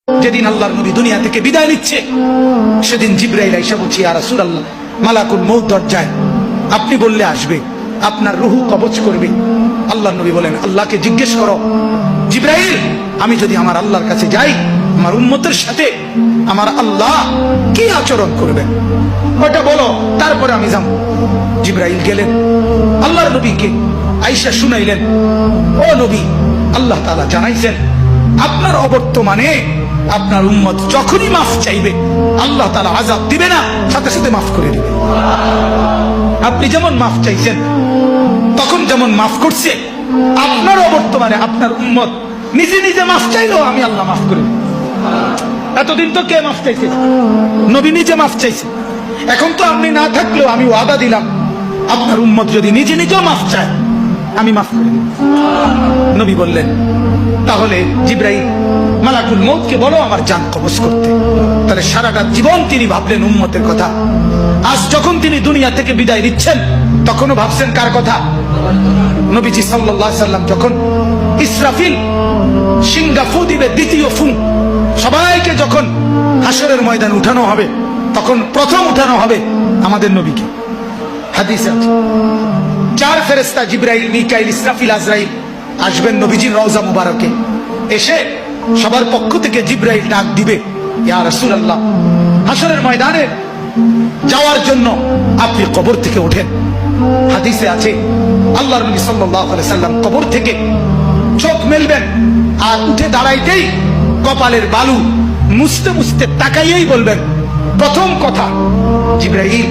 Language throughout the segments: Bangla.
যেদিন আল্লাহর নবী দুনিয়া থেকে বিদায় নিচ্ছে, সেদিন জিবরাইল আইসা বলছি, ইয়া রাসূলুল্লাহ, মালাকুল মউত দরজায়, আপনি বললে আসবে, আপনার রুহু কবজ করবে। আল্লাহর নবী বলেন, আল্লাহকে জিজ্ঞেস করো জিবরাইল, আমি যদি আমার আল্লাহর কাছে যাই, আমার উম্মতের সাথে আমার আল্লাহ কি আচরণ করবেন, ওটা বলো, তারপরে আমি যাব। জিবরাইল গেলেন, আল্লাহর নবীকে আয়েশা শুনাইলেন, ও নবী, আল্লাহ তাআলা জানাইছেন আপনার অবর্তমানে আপনার উম্মত যখনই মাফ চাইবে, আল্লাহ তাআলা আযাব দিবে না, সাথে সাথে মাফ করে দিবে। আপনি যেমন মাফ চাইছেন, তখন যেমন মাফ করছে, আপনার অবর্তমানে আপনার উম্মত নিজে নিজে মাফ চাইলেও আমি আল্লাহ মাফ করে দিই। এতদিন তো কে মাফ চাইছে? নবী নিজে মাফ চাইছে। এখন তো আপনি না থাকলেও আমি ওয়াদা দিলাম, আপনার উম্মত যদি নিজে নিজেও মাফ চায়, আমি মাফ করে দিই। নবী বললেন, তাহলে জিবরাইল, মালাকুল মউতকে বলো আমার জান কবজ করতে। তাহলে সারাটা জীবন তিনি ভাবলেন উম্মতের কথা। আজ যখন তিনি দুনিয়া থেকে বিদায় নিচ্ছেন, তখনও ভাবছেন কার কথা? নবীজি সাল্লাল্লাহু আলাইহি সাল্লাম যখন ইসরাফিল সিংহা ফু দিবে, দ্বিতীয় ফু, সবাইকে যখন হাসরের ময়দানে উঠানো হবে, তখন প্রথম উঠানো হবে আমাদের নবীকে। হাদিসে আছে, চার ফেরেশতা জিবরাইল, মিকাইল, ইসরাফিল, আজরাইল আসবেন নবীজির রওজা মুবারকে। এসে সবার পক্ষ থেকে জিবরাইল ডাক দিবে, ইয়া রাসূলুল্লাহ, হাসরের ময়দানে যাওয়ার জন্য আপনি কবর থেকে ওঠেন। হাদিসে আছে, আল্লাহর নবী সাল্লাল্লাহু আলাইহি সাল্লাম কবর থেকে চোখ মেলবেন, আর উঠে দাঁড়াইতেই কপালের বালু মুছতে মুছতে তাকাইয়েই বলবেন প্রথম কথা, জিবরাইল,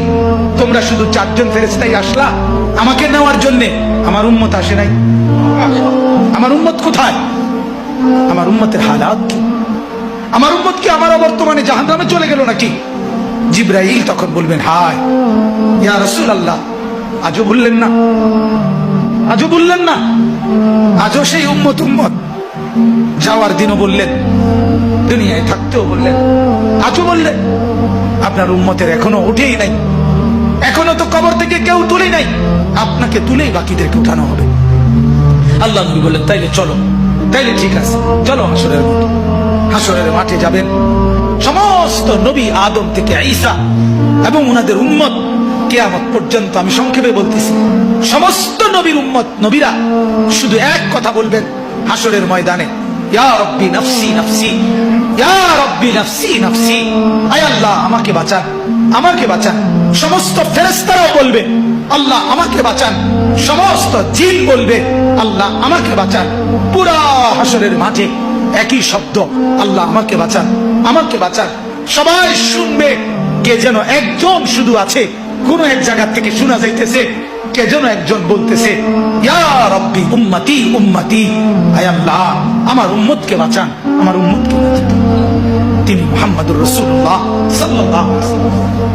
তোমরা শুধু চারজন ফেরেশতাই আসলা আমাকে নেওয়ার জন্য, আমার উম্মত আসে নাই। আমার উম্মত কোথায়? আমার উম্মতের হালাত কি? আমার উম্মত কি আমার বর্তমানে জাহান্নামে চলে গেল নাকি? জিবরাইল তখন বলবেন, হায় ইয়া রাসূলুল্লাহ, আজও বললেন না, আজও বললেন না, আজও সেই উম্মত উম্মত। যাওয়ার দিনও বললেন, দুনিয়ায় থাকতেও বললেন, আজও বললেন। আপনার উম্মতের এখনো উঠেই নাই, এখনো তো কবর থেকে কেউ তুলে নাই, আপনাকে তুলেই বাকিদেরকে উঠানো হবে। আল্লাহ নবী বললেন, তাইলে চলো, তাইলে ঠিক আছে, চলো হাসরের মাঠে। হাসরের মাঠে যাবেন সমস্ত নবী, আদম থেকে ঈসা এবং ওনাদের উম্মত কিয়ামত পর্যন্ত। আমি সংক্ষেপে বলতেছি, সমস্ত নবীর উম্মত, নবীরা শুধু এক কথা বলবেন হাসরের ময়দানে, ইয়া রব্বি নফসি নফসি, ইয়া রব্বি নফসি নফসি, আয় আল্লাহ আমাকে বাঁচান, আমাকে বাঁচান। সমস্ত ফেরেশতারাও বলবে, আল্লাহ আমাকে বাঁচান। সমস্ত জিন বলবে, আল্লাহ আমাকে বাঁচান। পুরা হাসরের মাঠে একই শব্দ, আল্লাহ আমাকে বাঁচান, আমাকে বাঁচান। সবাই শুনবে, কে যেন একজন শুধু আছে, কোন এক জায়গা থেকে শোনা যাইতেছে, কে যেন একজন বলতেছে, ইয়া রব্বি উম্মতি উম্মতি, আয় আল্লাহ আমার উম্মতকে বাঁচান, আমার উম্মতকে বাঁচান। তিনি মুহাম্মদুর রাসূলুল্লাহ সাল্লাল্লাহু আলাইহি ওয়াসাল্লাম।